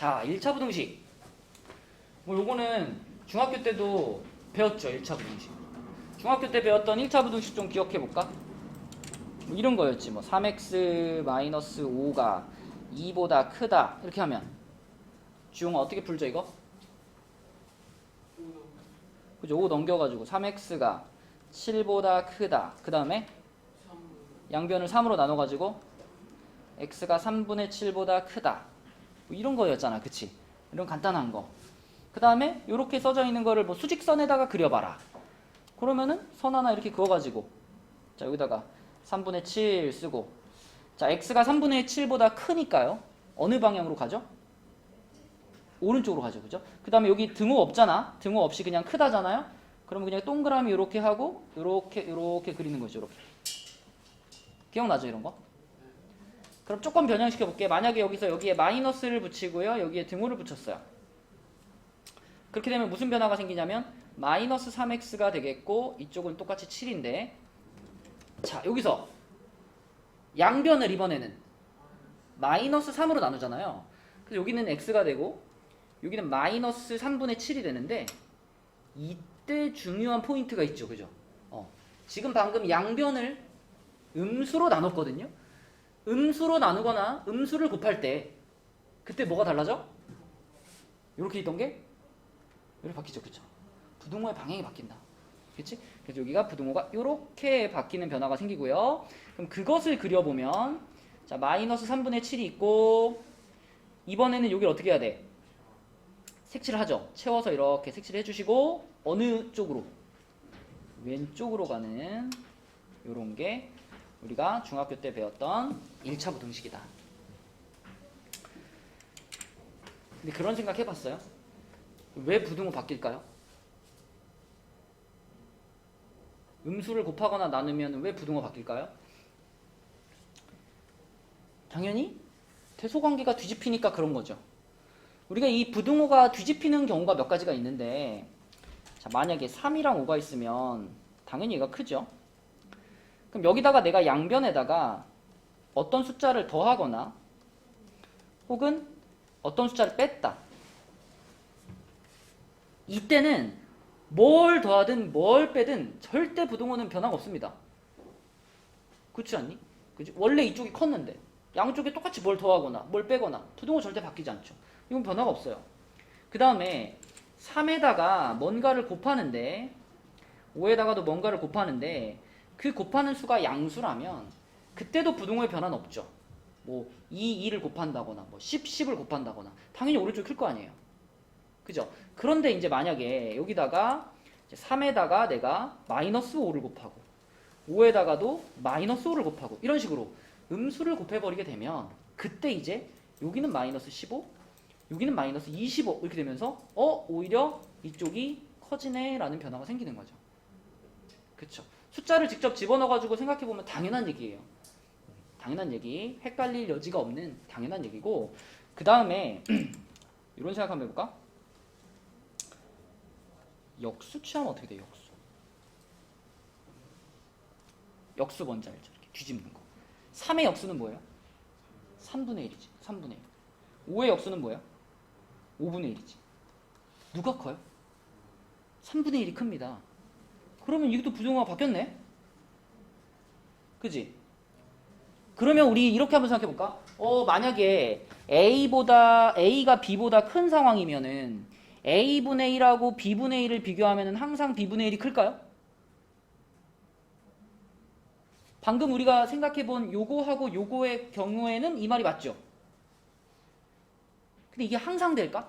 자, 1차 부등식. 뭐 요거는 중학교 때도 배웠죠. 1차 부등식. 중학교 때 배웠던 1차 부등식 좀 기억해 볼까? 뭐 이런 거였지. 뭐 3x-5가 2보다 크다. 이렇게 하면 주용아 어떻게 풀죠 이거? 그죠? 5 넘겨가지고 3x가 7보다 크다. 그 다음에 양변을 3으로 나눠가지고 x가 3분의 7보다 크다. 뭐 이런 거였잖아. 그치? 이런 간단한 거. 그 다음에 이렇게 써져 있는 거를 뭐 수직선에다가 그려봐라. 그러면은 선 하나 이렇게 그어가지고 자 여기다가 3분의 7 쓰고 자 x가 3분의 7보다 크니까요. 어느 방향으로 가죠? 오른쪽으로 가죠. 그죠? 그 다음에 여기 등호 없잖아. 등호 없이 그냥 크다잖아요. 그러면 그냥 동그라미 이렇게 하고 이렇게 그리는 거죠. 이렇게. 기억나죠? 이런 거? 그럼 조금 변형시켜 볼게. 만약에 여기서 여기에 마이너스를 붙이고요. 여기에 등호를 붙였어요. 그렇게 되면 무슨 변화가 생기냐면 마이너스 3x가 되겠고 이쪽은 똑같이 7인데 자 여기서 양변을 이번에는 마이너스 3으로 나누잖아요. 그래서 여기는 x가 되고 여기는 마이너스 3분의 7이 되는데 이때 중요한 포인트가 있죠. 그죠? 지금 방금 양변을 음수로 나눴거든요. 음수로 나누거나 음수를 곱할 때 그때 뭐가 달라져? 이렇게 있던 게 이렇게 바뀌죠. 그쵸? 부등호의 방향이 바뀐다. 그치? 그래서 여기가 부등호가 이렇게 바뀌는 변화가 생기고요. 그럼 그것을 그려보면 자 마이너스 3분의 7이 있고 이번에는 여기를 어떻게 해야 돼? 색칠을 하죠. 채워서 이렇게 색칠을 해주시고 어느 쪽으로? 왼쪽으로 가는 요런 게 우리가 중학교 때 배웠던 1차 부등식이다. 근데 그런 생각 해봤어요? 왜 부등호 바뀔까요? 음수를 곱하거나 나누면 왜 부등호 바뀔까요? 당연히 대소관계가 뒤집히니까 그런 거죠. 우리가 이 부등호가 뒤집히는 경우가 몇 가지가 있는데 자 만약에 3이랑 5가 있으면 당연히 얘가 크죠. 그럼 여기다가 내가 양변에다가 어떤 숫자를 더하거나 혹은 어떤 숫자를 뺐다. 이때는 뭘 더하든 뭘 빼든 절대 부등호는 변화가 없습니다. 그렇지 않니? 그치? 원래 이쪽이 컸는데 양쪽에 똑같이 뭘 더하거나 뭘 빼거나 부등호 절대 바뀌지 않죠. 이건 변화가 없어요. 그 다음에 3에다가 뭔가를 곱하는데 5에다가도 뭔가를 곱하는데 그 곱하는 수가 양수라면 그때도 부등호의 변화는 없죠. 뭐 2를 곱한다거나 뭐 10을 곱한다거나 당연히 오른쪽이 클 거 아니에요. 그죠? 그런데 이제 만약에 여기다가 3에다가 내가 마이너스 5를 곱하고 5에다가도 마이너스 5를 곱하고 이런 식으로 음수를 곱해버리게 되면 그때 이제 여기는 마이너스 15 여기는 마이너스 25 이렇게 되면서 오히려 이쪽이 커지네 라는 변화가 생기는 거죠. 그쵸? 숫자를 직접 집어넣어가지고 생각해보면 당연한 얘기예요. 당연한 얘기, 헷갈릴 여지가 없는 당연한 얘기고 그 다음에 이런 생각 한번 해볼까? 역수 취하면 어떻게 돼요? 역수 뭔지 알죠? 이렇게 뒤집는 거. 3의 역수는 뭐예요? 3분의 1이지. 3분의 1. 5의 역수는 뭐예요? 5분의 1이지. 누가 커요? 3분의 1이 큽니다. 그러면 이것도 부등호가 바뀌었네? 그지? 그러면 우리 이렇게 한번 생각해볼까? 만약에 A가 B보다 큰 상황이면은 A분의 1하고 B분의 1을 비교하면은 항상 B분의 1이 클까요? 방금 우리가 생각해본 요거하고 요거의 경우에는 이 말이 맞죠? 근데 이게 항상 될까?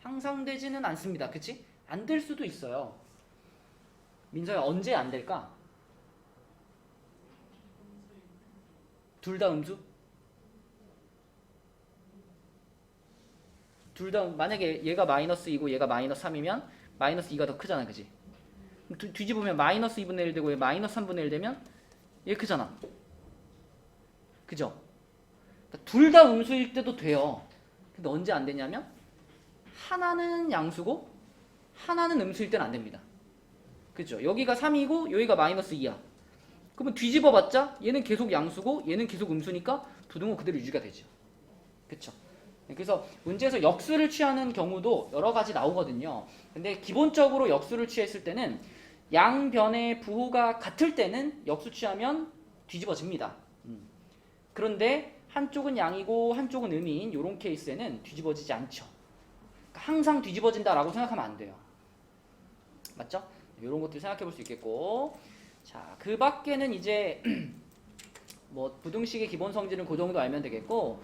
항상 되지는 않습니다. 그치? 안 될 수도 있어요. 민서야 언제 안 될까? 둘 다 음수? 둘 다 만약에 얘가 마이너스 2고 얘가 마이너스 3이면 마이너스 2가 더 크잖아. 그치? 뒤집으면 마이너스 2분의 1 되고 얘 마이너스 3분의 1 되면 얘 크잖아. 그죠? 그러니까 둘 다 음수일 때도 돼요. 근데 언제 안 되냐면 하나는 양수고 하나는 음수일 때는 안 됩니다. 그죠? 여기가 3이고 여기가 마이너스 2야. 그러면 뒤집어봤자 얘는 계속 양수고 얘는 계속 음수니까 부등호 그대로 유지가 되죠. 그쵸? 그래서 문제에서 역수를 취하는 경우도 여러 가지 나오거든요. 근데 기본적으로 역수를 취했을 때는 양변의 부호가 같을 때는 역수 취하면 뒤집어집니다. 그런데 한쪽은 양이고 한쪽은 음인 이런 케이스에는 뒤집어지지 않죠. 그러니까 항상 뒤집어진다라고 생각하면 안 돼요. 맞죠? 이런 것들 생각해 볼 수 있겠고, 자, 그 밖에는 이제 뭐 부등식의 기본 성질은 그 정도 알면 되겠고,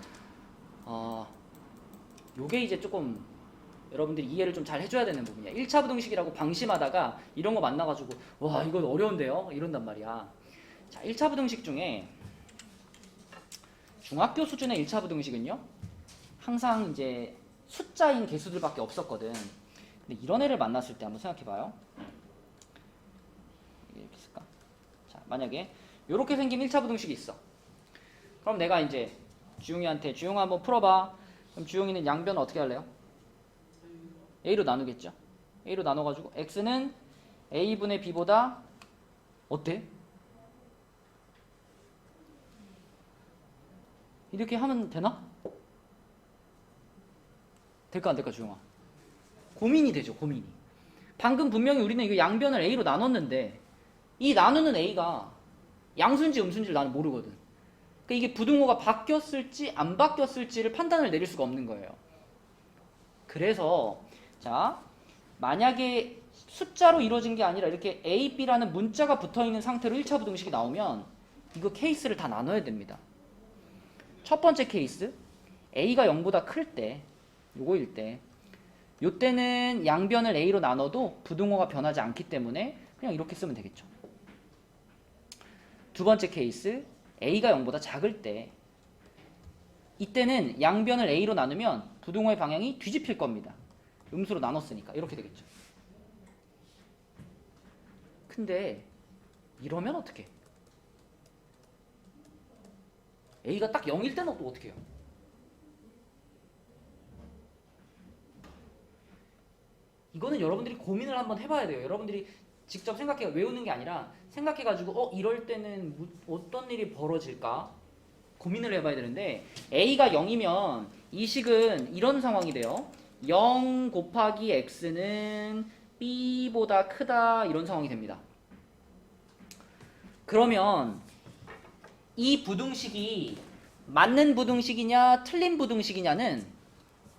요게 이제 조금 여러분들이 이해를 좀 잘 해줘야 되는 부분이야. 1차 부등식이라고 방심하다가 이런 거 만나가지고 와 이거 어려운데요? 이런단 말이야. 자, 1차 부등식 중에 중학교 수준의 1차 부등식은요, 항상 이제 숫자인 개수들밖에 없었거든. 근데 이런 애를 만났을 때 한번 생각해봐요. 이렇게 쓸까? 자, 만약에 이렇게 생긴 1차 부등식이 있어. 그럼 내가 이제 주용이한테 주용아 한번 풀어봐. 그럼 주용이는 양변을 어떻게 할래요? A로 나누겠죠. A로 나눠가지고 X는 A분의 B보다 어때? 이렇게 하면 되나? 될까 안 될까 주용아? 고민이 되죠. 고민이. 방금 분명히 우리는 이거 양변을 A로 나눴는데 이 나누는 A가 양수인지 음수인지를 나는 모르거든. 그러니까 이게 부등호가 바뀌었을지 안 바뀌었을지를 판단을 내릴 수가 없는 거예요. 그래서 자, 만약에 숫자로 이루어진 게 아니라 이렇게 A, B라는 문자가 붙어있는 상태로 1차 부등식이 나오면 이거 케이스를 다 나눠야 됩니다. 첫 번째 케이스, A가 0보다 클 때, 요거일 때, 요때는 양변을 A로 나눠도 부등호가 변하지 않기 때문에 그냥 이렇게 쓰면 되겠죠. 두 번째 케이스, A가 0보다 작을 때, 이때는 양변을 A로 나누면 부등호의 방향이 뒤집힐 겁니다. 음수로 나눴으니까 이렇게 되겠죠. 근데 이러면 어떻게? A가 딱 0일 때는 또 어떻게 해요? 이거는 여러분들이 고민을 한번 해봐야 돼요. 여러분들이 직접 생각해 외우는 게 아니라 생각해가지고 이럴 때는 어떤 일이 벌어질까? 고민을 해봐야 되는데 A가 0이면 이 식은 이런 상황이 돼요. 0 곱하기 X는 B보다 크다 이런 상황이 됩니다. 그러면 이 부등식이 맞는 부등식이냐 틀린 부등식이냐는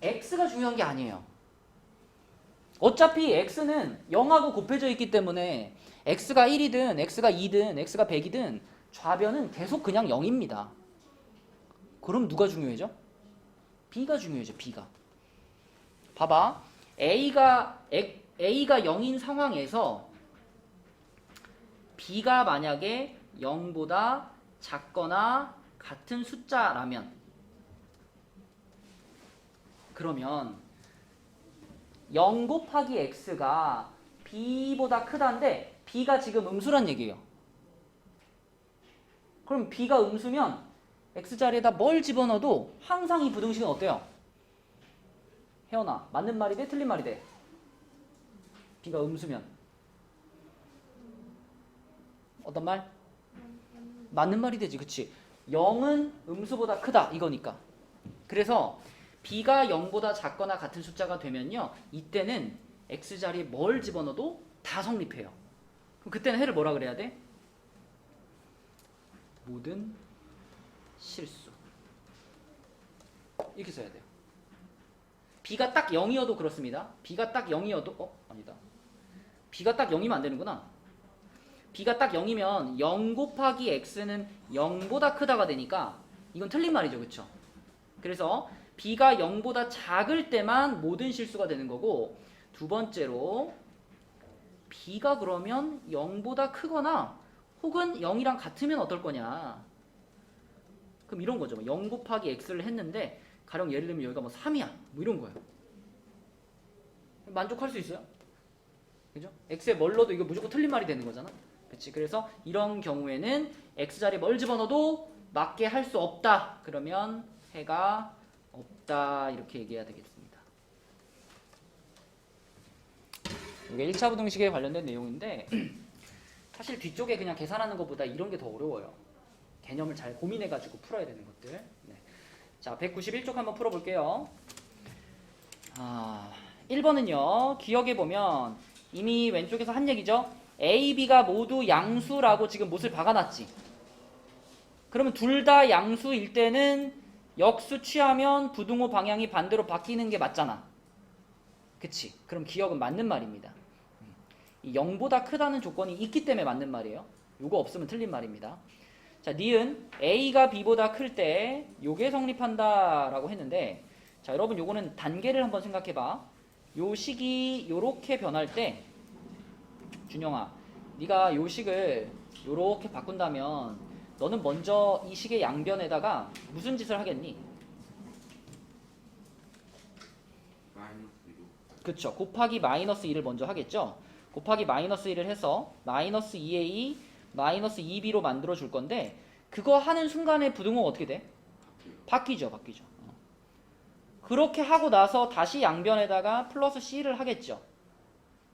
X가 중요한 게 아니에요. 어차피 X는 0하고 곱해져 있기 때문에 X가 1이든 X가 2든 X가 100이든 좌변은 계속 그냥 0입니다. 그럼 누가 중요해져? B가 중요해져. B가. 봐봐. A가 0인 상황에서 B가 만약에 0보다 작거나 같은 숫자라면 그러면 0 곱하기 X가 B보다 크다인데 B가 지금 음수란 얘기예요. 그럼 B가 음수면 X자리에다 뭘 집어넣어도 항상 이 부등식은 어때요? 혜연아, 맞는 말이 돼? 틀린 말이 돼? B가 음수면 어떤 말? 맞는 말이 되지, 그치? 0은 음수보다 크다 이거니까. 그래서 B가 0보다 작거나 같은 숫자가 되면요, 이때는 X자리에 뭘 집어넣어도 다 성립해요. 그럼 그때는 해를 뭐라 그래야 돼? 모든 실수 이렇게 써야 돼요. B가 딱 0이어도 그렇습니다. B가 딱 0이어도 아니다. B가 딱 0이면 안 되는구나. B가 딱 0이면 0 곱하기 X는 0보다 크다가 되니까 이건 틀린 말이죠. 그쵸? 그래서 B가 0보다 작을 때만 모든 실수가 되는 거고, 두 번째로 B가 그러면 0보다 크거나 혹은 0이랑 같으면 어떨 거냐. 그럼 이런 거죠. 0 곱하기 X를 했는데 가령 예를 들면 여기가 뭐 3이야. 뭐 이런 거예요. 만족할 수 있어요? 그죠? X에 뭘 넣어도 이거 무조건 틀린 말이 되는 거잖아. 그치? 그래서 이런 경우에는 X자리에 뭘 집어넣어도 맞게 할 수 없다. 그러면 해가 없다. 이렇게 얘기해야 되겠습니다. 이게 1차 부등식에 관련된 내용인데 사실 뒤쪽에 그냥 계산하는 것보다 이런 게 더 어려워요. 개념을 잘 고민해가지고 풀어야 되는 것들. 네. 자, 191쪽 한번 풀어볼게요. 1번은요. 기억해보면 이미 왼쪽에서 한 얘기죠. A, B가 모두 양수라고 지금 못을 박아놨지. 그러면 둘 다 양수일 때는 역수 취하면 부등호 방향이 반대로 바뀌는 게 맞잖아. 그치? 그럼 기억은 맞는 말입니다. 이 0보다 크다는 조건이 있기 때문에 맞는 말이에요. 요거 없으면 틀린 말입니다. 자, 니은 A가 B보다 클 때 요게 성립한다 라고 했는데, 자, 여러분 요거는 단계를 한번 생각해봐. 요 식이 요렇게 변할 때, 준영아, 네가 요 식을 요렇게 바꾼다면 너는 먼저 이 식의 양변에다가 무슨 짓을 하겠니? 그쵸, 곱하기 마이너스 2를 먼저 하겠죠. 곱하기 마이너스 1을 해서 마이너스 2a 마이너스 2b로 만들어 줄 건데, 그거 하는 순간에 부등호가 어떻게 돼? 바뀌죠. 그렇게 하고 나서 다시 양변에다가 플러스 c를 하겠죠.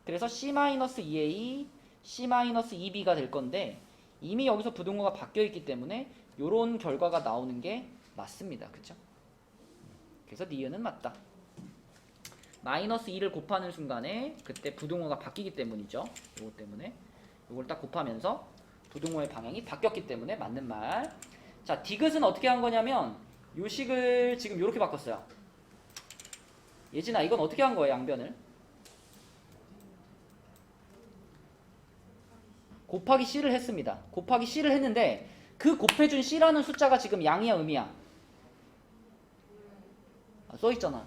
그래서 c-2a c-2b가 될 건데, 이미 여기서 부등호가 바뀌어 있기 때문에 요런 결과가 나오는 게 맞습니다. 그쵸? 그래서 니은은 맞다. 마이너스 2를 곱하는 순간에 그때 부등호가 바뀌기 때문이죠. 요거 때문에 요걸 딱 곱하면서 부등호의 방향이 바뀌었기 때문에 맞는 말. 자, 디귿은 어떻게 한 거냐면 요 식을 지금 요렇게 바꿨어요. 예진아, 이건 어떻게 한 거예요? 양변을 곱하기 c를 했습니다. 곱하기 c를 했는데 그 곱해준 c라는 숫자가 지금 양이야, 음이야? 써있잖아.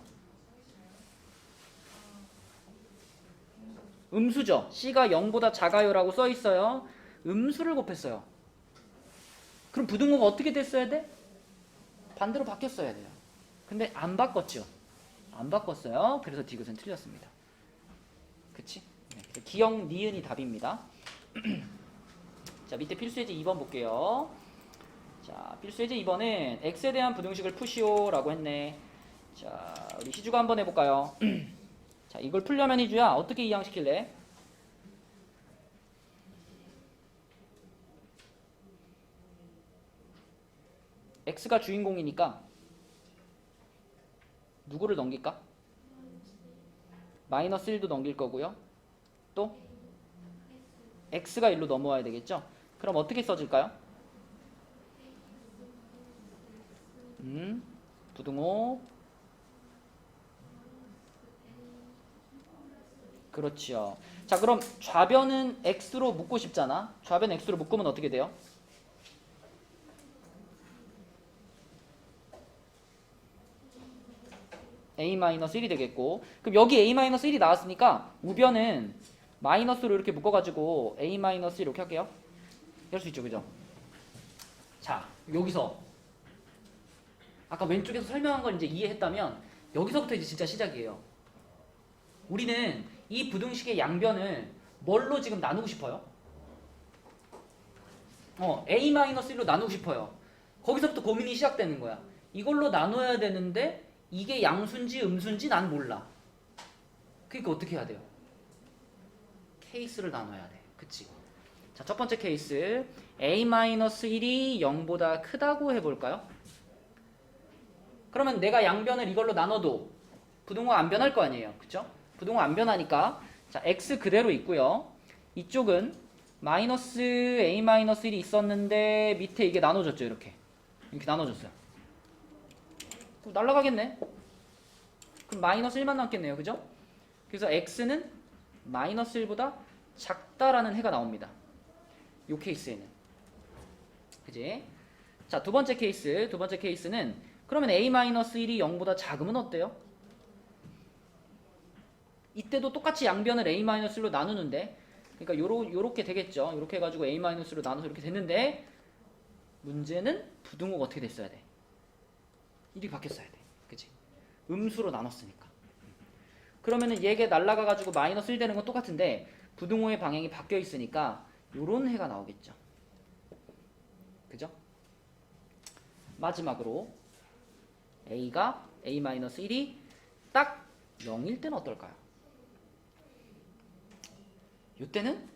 음수죠. c가 0보다 작아요라고 써있어요. 음수를 곱했어요. 그럼 부등호가 어떻게 됐어야 돼? 반대로 바뀌었어야 돼요. 근데 안 바꿨죠. 안 바꿨어요. 그래서 디귿은 틀렸습니다. 그치? 네, 기억 니은이 답입니다. 자, 밑에 필수예제 2번 볼게요. 자, 필수예제 2번은 x에 대한 부등식을 푸시오라고 했네. 자, 우리 희주가 한번 해볼까요? 자, 이걸 풀려면 희주야 어떻게 이항시킬래? x가 주인공이니까 누구를 넘길까? 마이너스 1도 넘길 거고요. 또 x가 1로 넘어와야 되겠죠? 그럼 어떻게 써질까요? 부등호. 그렇죠. 자, 그럼 좌변은 x로 묶고 싶잖아. 좌변 x로 묶으면 어떻게 돼요? a-1이 되겠고, 그럼 여기 a-1이 나왔으니까 우변은 마이너스로 이렇게 묶어가지고 a-1 이렇게 할게요. 이럴 수 있죠, 그죠? 자, 여기서 아까 왼쪽에서 설명한 걸 이제 이해했다면 여기서부터 이제 진짜 시작이에요. 우리는 이 부등식의 양변을 뭘로 지금 나누고 싶어요? a-1로 나누고 싶어요. 거기서부터 고민이 시작되는 거야. 이걸로 나눠야 되는데 이게 양수인지 음수인지 난 몰라. 그러니까 어떻게 해야 돼요? 케이스를 나눠야 돼. 그치? 자, 첫 번째 케이스 a-1이 0보다 크다고 해볼까요? 그러면 내가 양변을 이걸로 나눠도 부등호가 안 변할 거 아니에요. 그쵸? 부등호 안 변하니까 자, x 그대로 있고요. 이쪽은 마이너스 a-1이 있었는데 밑에 이게 나눠졌죠. 이렇게 나눠졌어요. 그럼 날라가겠네. 그럼 마이너스 1만 남겠네요. 그죠? 그래서 x는 마이너스 1보다 작다라는 해가 나옵니다. 요 케이스에는. 그지? 자, 두 번째 케이스는 그러면 a-1이 0보다 작으면 어때요? 이때도 똑같이 양변을 a-1로 나누는데, 그러니까 요렇게 되겠죠. 요렇게 해가지고 a-로 나눠서 이렇게 됐는데, 문제는 부등호가 어떻게 됐어야 돼? 이렇게 바뀌었어야 돼. 그치? 음수로 나눴으니까. 그러면은 얘가 날라가가지고 마이너스 1 되는 건 똑같은데, 부등호의 방향이 바뀌어 있으니까 요런 해가 나오겠죠. 그죠? 마지막으로 a가 a-1이 딱 0일 때는 어떨까요? 이때는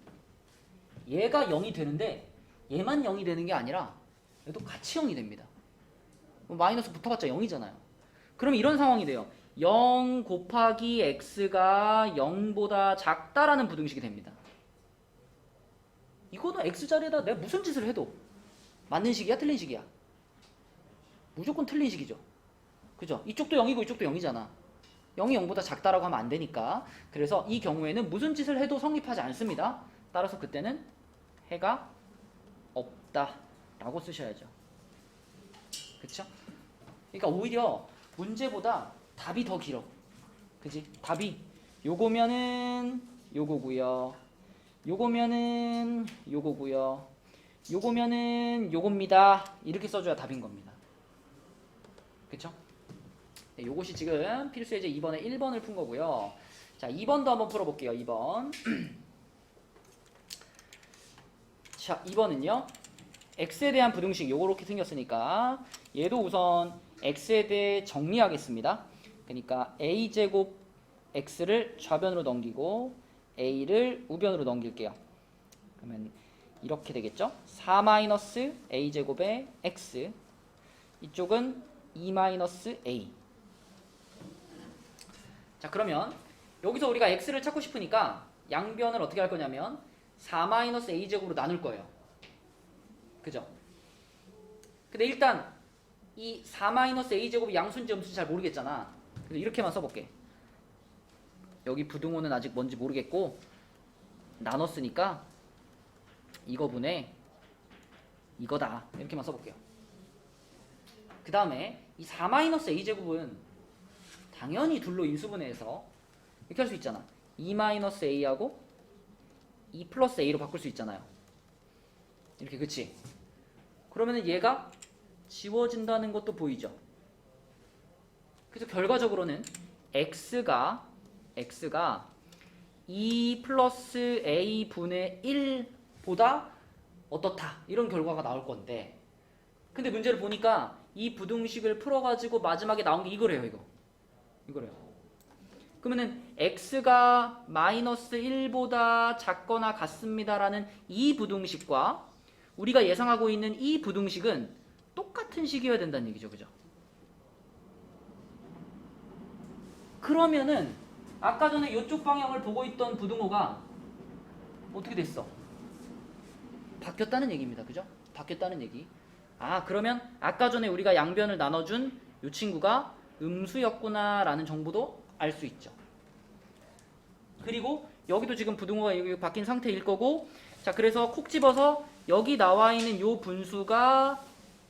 얘가 0이 되는데 얘만 0이 되는 게 아니라 얘도 같이 0이 됩니다. 마이너스 붙어봤자 0이잖아요. 그럼 이런 상황이 돼요. 0 곱하기 x가 0보다 작다라는 부등식이 됩니다. 이거는 x자리에다 내가 무슨 짓을 해도 맞는 식이야 틀린 식이야? 무조건 틀린 식이죠. 그죠? 이쪽도 0이고 이쪽도 0이잖아. 0이 0보다 작다라고 하면 안 되니까. 그래서 이 경우에는 무슨 짓을 해도 성립하지 않습니다. 따라서 그때는 해가 없다라고 쓰셔야죠. 그쵸? 그러니까 오히려 문제보다 답이 더 길어. 그지? 답이 요거면은 요거고요. 요거면은 요거고요. 요거면은 요겁니다. 이렇게 써줘야 답인 겁니다. 그쵸? 네, 요것이 지금 필수예제 2번에 1번을 푼 거고요. 자, 2번도 한번 풀어볼게요. 2번. 자, 2번은요. x에 대한 부등식 요렇게 생겼으니까 얘도 우선 x에 대해 정리하겠습니다. 그러니까 a제곱 x를 좌변으로 넘기고 a를 우변으로 넘길게요. 그러면 이렇게 되겠죠? 4-a제곱의 x 이쪽은 2-a. 자, 그러면 여기서 우리가 x를 찾고 싶으니까 양변을 어떻게 할 거냐면 4-a제곱으로 나눌 거예요. 그죠? 근데 일단 이 4-a제곱이 양수인지 음수인지 잘 모르겠잖아. 그래서 이렇게만 써볼게. 여기 부등호는 아직 뭔지 모르겠고 나눴으니까 이거분의 이거다. 이렇게만 써볼게요. 그 다음에 이 4-a제곱은 당연히 둘로 인수분해해서 이렇게 할 수 있잖아. 2-a하고 2 플러스 a로 바꿀 수 있잖아요. 이렇게, 그치? 그러면은 얘가 지워진다는 것도 보이죠? 그래서 결과적으로는 x가 2 플러스 a 분의 1보다 어떻다 이런 결과가 나올 건데, 근데 문제를 보니까 이 부등식을 풀어가지고 마지막에 나온 게 이거래요. 이거래요. 그러면은 x가 마이너스 1보다 작거나 같습니다라는 이 부등식과 우리가 예상하고 있는 이 부등식은 똑같은 식이어야 된다는 얘기죠. 그죠? 그러면은 아까 전에 이쪽 방향을 보고 있던 부등호가 어떻게 됐어? 바뀌었다는 얘기입니다. 그죠? 바뀌었다는 얘기. 아, 그러면 아까 전에 우리가 양변을 나눠준 이 친구가 음수였구나 라는 정보도 알 수 있죠. 그리고 여기도 지금 부등호가 여기 바뀐 상태일 거고, 자, 그래서 콕 집어서 여기 나와 있는 요 분수가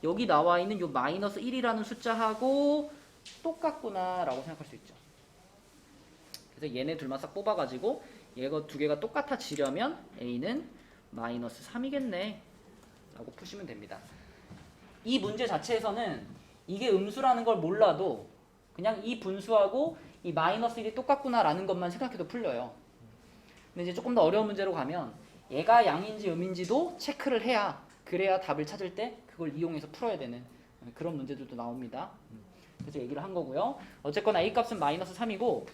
여기 나와 있는 요 마이너스 1이라는 숫자하고 똑같구나 라고 생각할 수 있죠. 그래서 얘네 둘만 싹 뽑아가지고 얘가 두 개가 똑같아지려면 a는 마이너스 3이겠네 라고 푸시면 됩니다. 이 문제 자체에서는 이게 음수라는 걸 몰라도 그냥 이 분수하고 이 마이너스 1이 똑같구나 라는 것만 생각해도 풀려요. 근데 이제 조금 더 어려운 문제로 가면 얘가 양인지 음인지도 체크를 해야, 그래야 답을 찾을 때 그걸 이용해서 풀어야 되는 그런 문제들도 나옵니다. 그래서 얘기를 한 거고요. 어쨌거나 a 값은 마이너스 3이고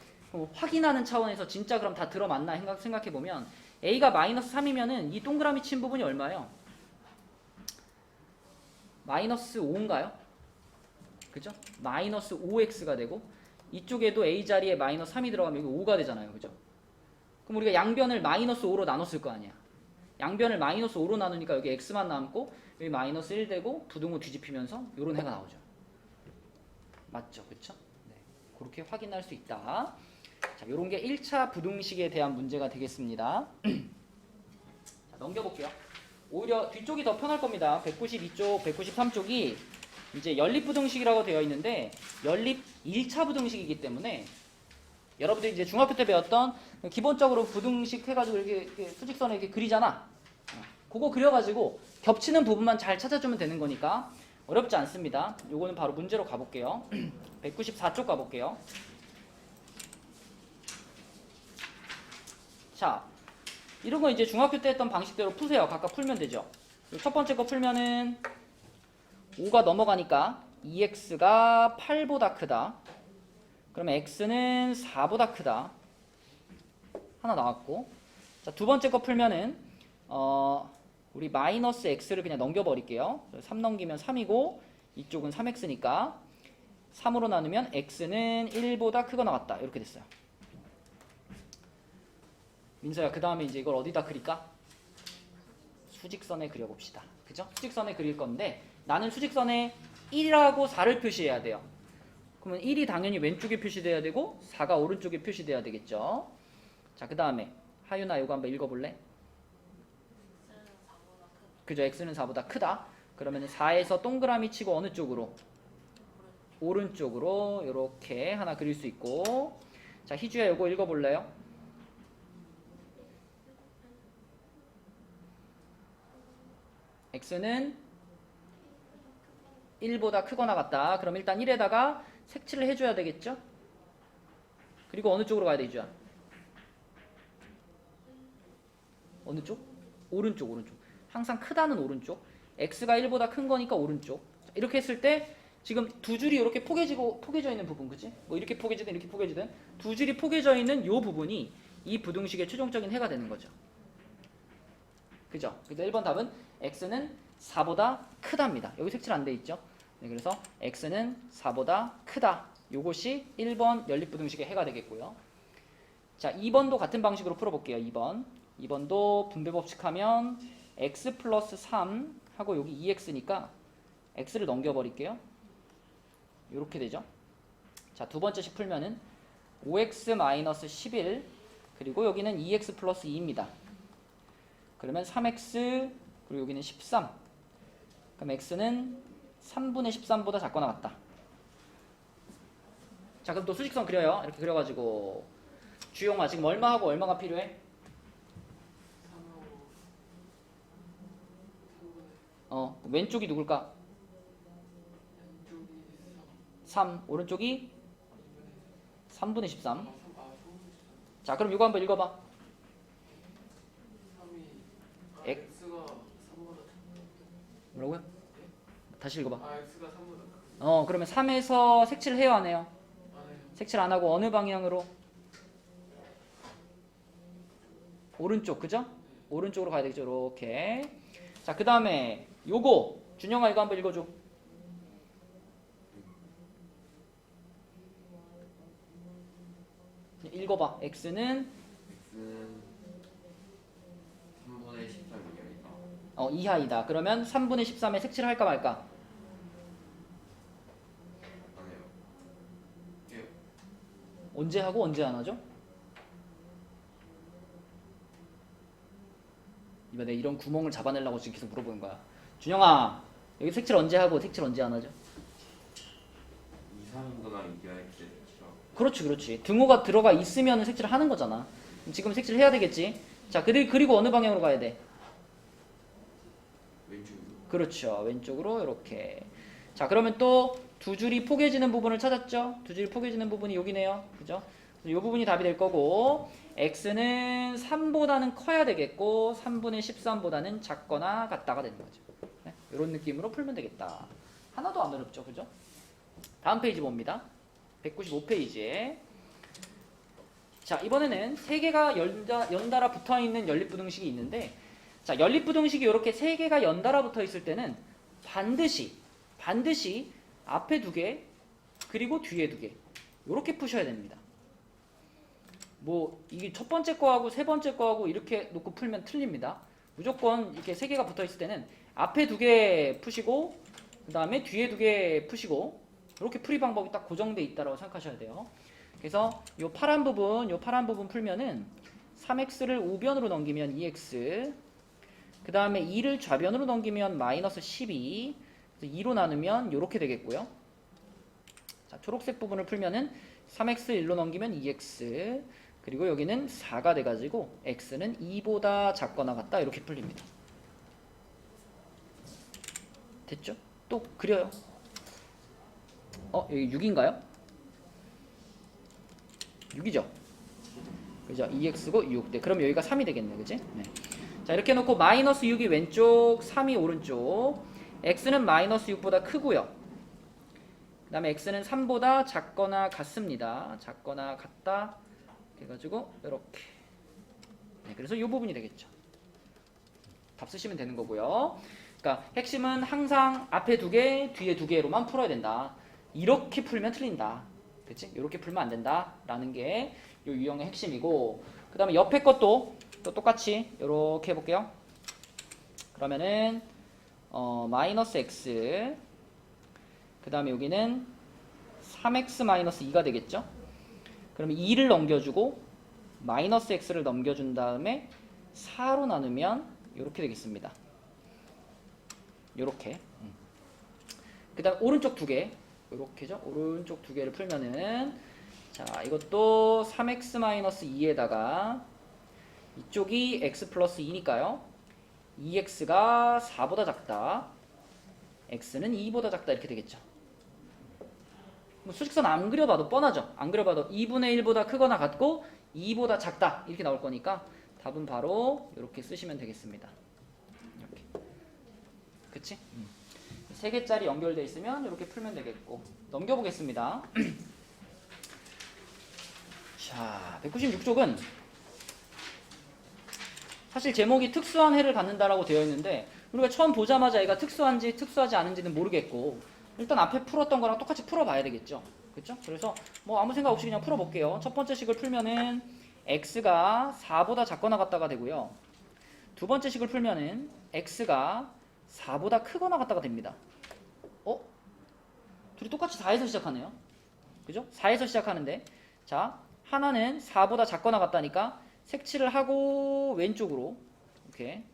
확인하는 차원에서 진짜 그럼 다 들어맞나 생각해보면 a가 마이너스 3이면은 이 동그라미 친 부분이 얼마예요? 마이너스 5인가요? 그죠? 마이너스 5x가 되고 이쪽에도 a 자리에 마이너스 3이 들어가면 여기 5가 되잖아요. 그죠? 그럼 우리가 양변을 마이너스 5로 나눴을 거 아니야. 양변을 마이너스 5로 나누니까 여기 x만 남고 여기 마이너스 1 되고 부등호 뒤집히면서 요런 해가 나오죠. 맞죠? 그쵸? 네. 그렇게 확인할 수 있다. 자, 요런 게 1차 부등식에 대한 문제가 되겠습니다. 자, 넘겨볼게요. 오히려 뒤쪽이 더 편할 겁니다. 192쪽, 193쪽이 이제 연립부등식이라고 되어 있는데 연립 1차 부등식이기 때문에 여러분들이 이제 중학교 때 배웠던 기본적으로 부등식 해가지고 이렇게 수직선에 이렇게 그리잖아. 그거 그려가지고 겹치는 부분만 잘 찾아주면 되는 거니까 어렵지 않습니다. 요거는 바로 문제로 가볼게요. 194쪽 가볼게요. 자, 이런 거 이제 중학교 때 했던 방식대로 푸세요. 각각 풀면 되죠. 첫 번째 거 풀면은 5가 넘어가니까 2x가 8보다 크다. 그러면 x는 4보다 크다. 하나 나왔고, 자, 두 번째 거 풀면은 우리 마이너스 x를 그냥 넘겨버릴게요. 3 넘기면 3이고 이쪽은 3x니까 3으로 나누면 x는 1보다 크거나 같다. 이렇게 됐어요. 민서야, 그 다음에 이제 이걸 어디다 그릴까? 수직선에 그려봅시다. 그죠? 수직선에 그릴 건데 나는 수직선에 1하고 4를 표시해야 돼요. 그러면 1이 당연히 왼쪽에 표시돼야 되고 4가 오른쪽에 표시돼야 되겠죠. 자, 그 다음에 하윤아 이거 한번 읽어볼래? 그죠? x는 4보다 크다. 그러면 4에서 동그라미 치고 어느 쪽으로? 오른쪽으로 이렇게 하나 그릴 수 있고. 자, 희주야 이거 읽어볼래요? x는 1보다 크거나 같다. 그럼 일단 1에다가 색칠을 해줘야 되겠죠? 그리고 어느 쪽으로 가야 돼, 희주야? 어느 쪽? 오른쪽, 오른쪽. 항상 크다는 오른쪽. x가 1보다 큰 거니까 오른쪽. 이렇게 했을 때 지금 두 줄이 이렇게 포개져 있는 부분, 그치? 뭐 이렇게 포개지든 이렇게 포개지든 두 줄이 포개져 있는 요 부분이 이 부등식의 최종적인 해가 되는 거죠. 그죠? 그래서 1번 답은 x는 4보다 크답니다. 여기 색칠 안 돼 있죠? 네, 그래서 x는 4보다 크다. 요것이 1번 연립부등식의 해가 되겠고요. 자, 2번도 같은 방식으로 풀어볼게요. 2번도 분배법칙 하면 x 플러스 3 하고 여기 2x니까 x를 넘겨버릴게요. 이렇게 되죠. 자, 두 번째씩 풀면은 5x 마이너스 11 그리고 여기는 2x 플러스 2입니다. 그러면 3x 그리고 여기는 13. 그럼 x는 3분의 13보다 작거나 같다. 자, 그럼 또 수직선 그려요. 이렇게 그려가지고 주용아 지금 얼마하고 얼마가 필요해? 왼쪽이 누굴까? 3. 오른쪽이 3분의 13. 자, 그럼 이거 한번 읽어봐. x가 3보다 뭐라고요? 다시 읽어봐. x가 3보다 그러면 3에서 색칠을 해요, 안 해요? 안 해요. 색칠 안 하고 어느 방향으로? 오른쪽, 그죠? 오른쪽으로 가야 되겠죠, 이렇게. 자, 그 다음에 요거 준영아 이거 한번 읽어줘. 읽어봐. x는 3분의 13 이하이다. 이하이다. 그러면 3분의 13에 색칠을 할까 말까? 안 해요. 해요. 언제 하고 언제 안 하죠? 이번에 이런 구멍을 잡아내려고 지금 계속 물어보는 거야. 준영아, 여기 색칠 언제 하고 색칠 언제 안 하죠? 2, 3분의 2하 x 그렇지, 그렇지. 등호가 들어가 있으면 색칠을 하는 거잖아. 지금 색칠을 해야 되겠지. 자, 그리고 어느 방향으로 가야 돼? 왼쪽으로. 그렇죠. 왼쪽으로 이렇게. 자, 그러면 또 두 줄이 포개지는 부분을 찾았죠? 두 줄이 포개지는 부분이 여기네요. 그죠? 이 부분이 답이 될 거고 x는 3보다는 커야 되겠고 3분의 13보다는 작거나 같다가 되는 거죠. 네? 이런 느낌으로 풀면 되겠다. 하나도 안 어렵죠. 그죠? 다음 페이지 봅니다. 195페이지에 자, 이번에는 세 개가 연달아 붙어있는 연립부등식이 있는데 자, 연립부등식이 이렇게 세 개가 연달아 붙어있을 때는 반드시 앞에 두 개 그리고 뒤에 두 개 이렇게 푸셔야 됩니다. 뭐 이게 첫 번째 거하고 세 번째 거하고 이렇게 놓고 풀면 틀립니다. 무조건 이렇게 세 개가 붙어있을 때는 앞에 두 개 푸시고 그 다음에 뒤에 두 개 푸시고 이렇게 풀이 방법이 딱 고정돼 있다고 생각하셔야 돼요. 그래서 요 파란 부분 풀면은 3x를 우변으로 넘기면 2x 그 다음에 2를 좌변으로 넘기면 마이너스 12 2로 나누면 이렇게 되겠고요. 자, 초록색 부분을 풀면은 3x 1로 넘기면 2x 그리고 여기는 4가 돼가지고 x는 2보다 작거나 같다 이렇게 풀립니다. 됐죠? 또 그려요. 여기 6인가요? 6이죠? 그죠? 2x고 6. 네, 그럼 여기가 3이 되겠네. 그지? 네. 자, 이렇게 놓고 마이너스 6이 왼쪽, 3이 오른쪽. x는 마이너스 6보다 크고요. 그 다음에 x는 3보다 작거나 같습니다. 작거나 같다. 해가지고 이렇게. 네, 그래서 이 부분이 되겠죠. 답 쓰시면 되는 거고요. 그러니까 핵심은 항상 앞에 2개, 뒤에 2개로만 풀어야 된다. 이렇게 풀면 틀린다. 그치? 이렇게 풀면 안 된다. 라는 게 이 유형의 핵심이고, 그 다음에 옆에 것도 또 똑같이 이렇게 해볼게요. 그러면은 마이너스 x, 그 다음에 여기는 3x 마이너스 2가 되겠죠? 그러면 2를 넘겨주고 마이너스 x를 넘겨준 다음에 4로 나누면 이렇게 되겠습니다. 이렇게. 그 다음 오른쪽 2개, 이렇게죠? 오른쪽 2개를 풀면은, 자, 이것도 3x 마이너스 2에다가 이쪽이 x 플러스 2니까요 2x가 4보다 작다, x는 2보다 작다, 이렇게 되겠죠. 뭐 수직선 안 그려봐도 뻔하죠. 안 그려봐도 2분의 1보다 크거나 같고 2보다 작다, 이렇게 나올 거니까 답은 바로 이렇게 쓰시면 되겠습니다. 이렇게. 그치? 3개짜리 연결되어 있으면 이렇게 풀면 되겠고, 넘겨보겠습니다. 자, 196쪽은 사실 제목이 특수한 해를 갖는다라고 되어 있는데, 우리가 처음 보자마자 얘가 특수한지 특수하지 않은지는 모르겠고, 일단 앞에 풀었던 거랑 똑같이 풀어봐야 되겠죠. 그쵸? 그래서 뭐 아무 생각 없이 그냥 풀어볼게요. 첫 번째 식을 풀면은 x가 4보다 작거나 같다가 되고요. 두 번째 식을 풀면은 x가 4보다 크거나 같다가 됩니다. 둘이 똑같이 4에서 시작하네요. 그죠? 4에서 시작하는데, 자, 하나는 4보다 작거나 같다니까 색칠을 하고 왼쪽으로 이렇게,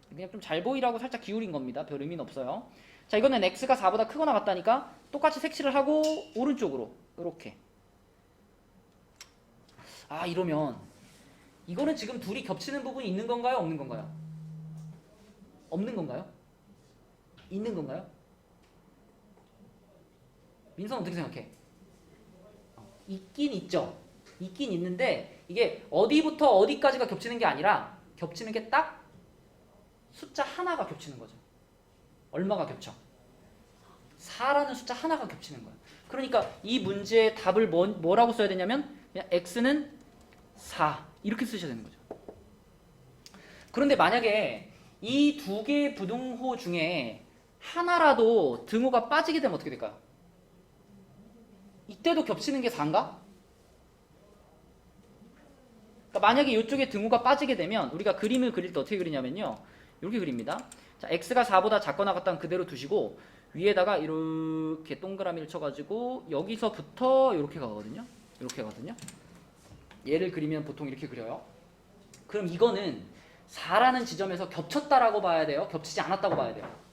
그냥 좀 잘 보이라고 살짝 기울인 겁니다. 별 의미는 없어요. 자, 이거는 x가 4보다 크거나 같다니까 똑같이 색칠을 하고 오른쪽으로 이렇게. 아, 이러면 이거는 지금 둘이 겹치는 부분이 있는 건가요? 없는 건가요? 없는 건가요? 있는 건가요? 민선 어떻게 생각해? 있긴 있죠. 있긴 있는데 이게 어디부터 어디까지가 겹치는 게 아니라 겹치는 게 딱 숫자 하나가 겹치는 거죠. 얼마가 겹쳐? 4라는 숫자 하나가 겹치는 거예요. 그러니까 이 문제의 답을 뭐라고 써야 되냐면 그냥 x는 4 이렇게 쓰셔야 되는 거죠. 그런데 만약에 이 2개의 부등호 중에 하나라도 등호가 빠지게 되면 어떻게 될까요? 이때도 겹치는 게 4인가? 그러니까 만약에 이쪽에 등호가 빠지게 되면 우리가 그림을 그릴 때 어떻게 그리냐면요, 이렇게 그립니다. 자, x가 4보다 작거나 같다는 그대로 두시고 위에다가 이렇게 동그라미를 쳐가지고 여기서부터 이렇게 가거든요. 이렇게 가거든요. 얘를 그리면 보통 이렇게 그려요. 그럼 이거는 4라는 지점에서 겹쳤다라고 봐야 돼요? 겹치지 않았다고 봐야 돼요?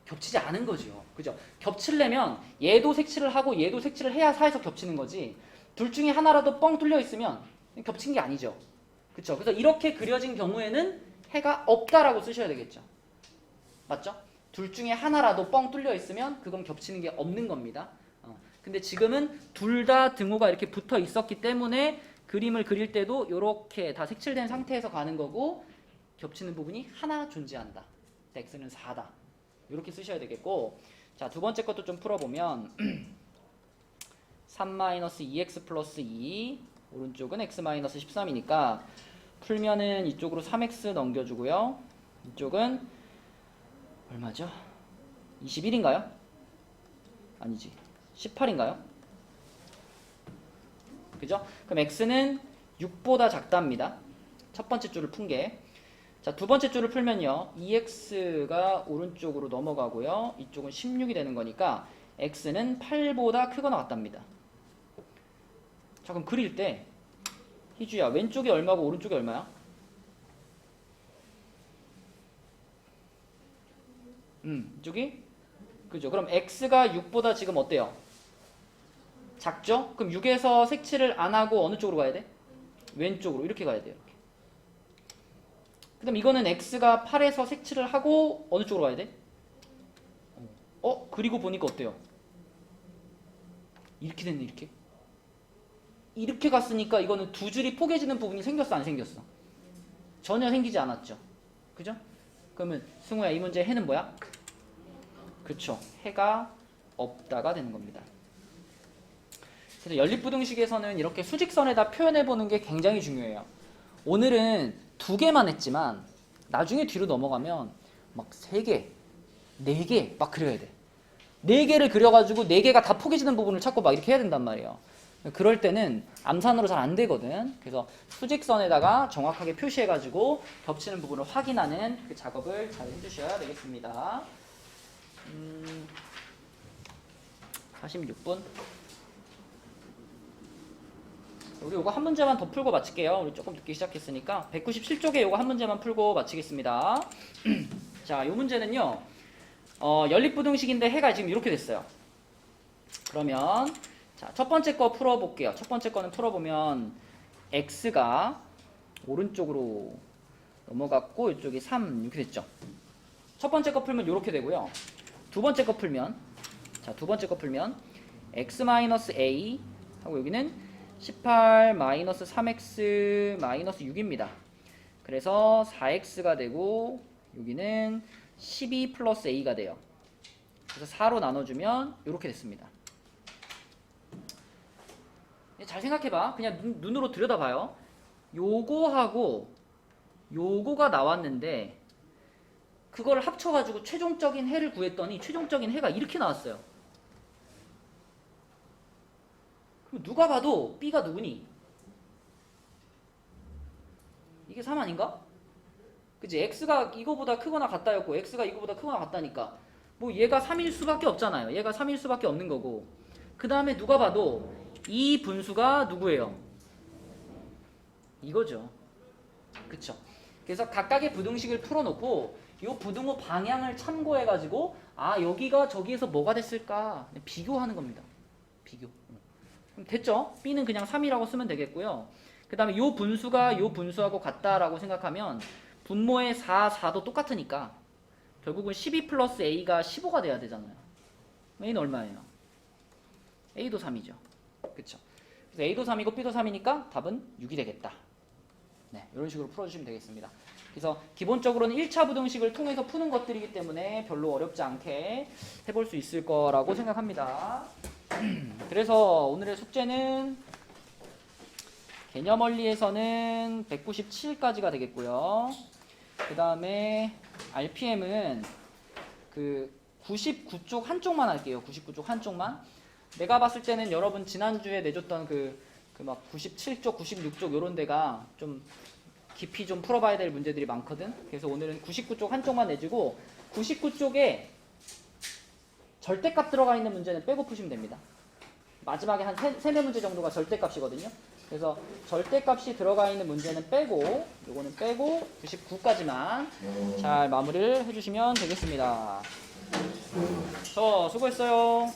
겹치지 않은 거죠. 그죠? 겹치려면 얘도 색칠을 하고 얘도 색칠을 해야 4에서 겹치는 거지, 둘 중에 하나라도 뻥 뚫려 있으면 겹친 게 아니죠. 그쵸? 그래서 이렇게 그려진 경우에는 해가 없다라고 쓰셔야 되겠죠. 맞죠? 둘 중에 하나라도 뻥 뚫려 있으면 그건 겹치는 게 없는 겁니다. 근데 지금은 둘 다 등호가 이렇게 붙어 있었기 때문에 그림을 그릴 때도 이렇게 다 색칠된 상태에서 가는 거고, 겹치는 부분이 하나 존재한다. x는 4다. 이렇게 쓰셔야 되겠고, 자, 두 번째 것도 좀 풀어보면 3-2x 플러스 2, 오른쪽은 x 마이너스 13이니까 풀면은 이쪽으로 3x 넘겨주고요. 이쪽은 얼마죠? 21인가요? 아니지, 18인가요? 그죠? 그럼 x는 6보다 작답니다. 첫 번째 줄을 푼 게. 자, 두 번째 줄을 풀면요, 2x가 오른쪽으로 넘어가고요, 이쪽은 16이 되는 거니까 x는 8보다 크거나 같답니다. 자, 그럼 그릴 때 희주야, 왼쪽이 얼마고 오른쪽이 얼마야? 이쪽이? 그죠? 그럼 x가 6보다 지금 어때요? 작죠? 그럼 6에서 색칠을 안 하고 어느 쪽으로 가야 돼? 왼쪽으로. 이렇게 가야 돼요. 이렇게. 그 다음 이거는 x가 8에서 색칠을 하고 어느 쪽으로 가야 돼? 그리고 보니까 어때요? 이렇게 됐네. 이렇게. 이렇게 갔으니까 이거는 두 줄이 포개지는 부분이 생겼어, 안 생겼어? 전혀 생기지 않았죠. 그죠? 그러면 승우야, 이 문제의 해는 뭐야? 그쵸. 해가 없다가 되는 겁니다. 그래서 연립부등식에서는 이렇게 수직선에다 표현해보는 게 굉장히 중요해요. 오늘은 2개만 했지만 나중에 뒤로 넘어가면 막 3개, 4개 막 그려야 돼. 4개를 그려가지고 4개가 다 포개지는 부분을 찾고 막 이렇게 해야 된단 말이에요. 그럴 때는 암산으로 잘 안 되거든. 그래서 수직선에다가 정확하게 표시해가지고 겹치는 부분을 확인하는 그 작업을 잘 해주셔야 되겠습니다. 46분. 우리 이거 한 문제만 더 풀고 마칠게요. 우리 조금 늦게 시작했으니까 197쪽에 이거 한 문제만 풀고 마치겠습니다. 자, 이 문제는요. 연립부등식인데 해가 지금 이렇게 됐어요. 그러면 자, 첫 번째 거 풀어볼게요. 첫 번째 거는 풀어보면 x가 오른쪽으로 넘어갔고 이쪽이 3 이렇게 됐죠. 첫 번째 거 풀면 이렇게 되고요. 두 번째 거 풀면 자, 두 번째 거 풀면 x-a 하고 여기는 18-3x-6입니다. 그래서 4x가 되고 여기는 12 플러스 a가 돼요. 그래서 4로 나눠주면 이렇게 됐습니다. 잘 생각해봐. 그냥 눈으로 들여다봐요. 요거하고 요거가 나왔는데 그걸 합쳐가지고 최종적인 해를 구했더니 최종적인 해가 이렇게 나왔어요. 그럼 누가 봐도 B가 누구니? 이게 3 아닌가? 그치? X가 이거보다 크거나 같다였고 X가 이거보다 크거나 같다니까 뭐 얘가 3일 수밖에 없잖아요. 얘가 3일 수밖에 없는 거고 그 다음에 누가 봐도 이 분수가 누구예요? 이거죠. 그쵸? 그래서 각각의 부등식을 풀어놓고 이 부등호 방향을 참고해가지고 아 여기가 저기에서 뭐가 됐을까 비교하는 겁니다. 비교. 그럼 됐죠? B는 그냥 3이라고 쓰면 되겠고요. 그 다음에 이 분수가 이 분수하고 같다라고 생각하면 분모의 4, 4도 똑같으니까 결국은 12 플러스 A가 15가 돼야 되잖아요. A는 얼마예요? A도 3이죠. 그쵸? 그래서 A도 3이고 B도 3이니까 답은 6이 되겠다. 네, 이런 식으로 풀어주시면 되겠습니다. 그래서 기본적으로는 1차 부등식을 통해서 푸는 것들이기 때문에 별로 어렵지 않게 해볼 수 있을 거라고 생각합니다. 그래서 오늘의 숙제는 개념 원리에서는 197까지가 되겠고요. 그 다음에 RPM은 그 99쪽 한쪽만 할게요. 99쪽 한쪽만. 내가 봤을 때는 여러분 지난주에 내줬던 그 막 97쪽, 96쪽 요런 데가 좀 깊이 좀 풀어봐야 될 문제들이 많거든. 그래서 오늘은 99쪽 한쪽만 내주고 99쪽에 절대값 들어가 있는 문제는 빼고 푸시면 됩니다. 마지막에 한 3-4문제 정도가 절대값이거든요. 그래서 절대값이 들어가 있는 문제는 빼고 요거는 빼고 99까지만 잘 마무리를 해주시면 되겠습니다. 수고했어요.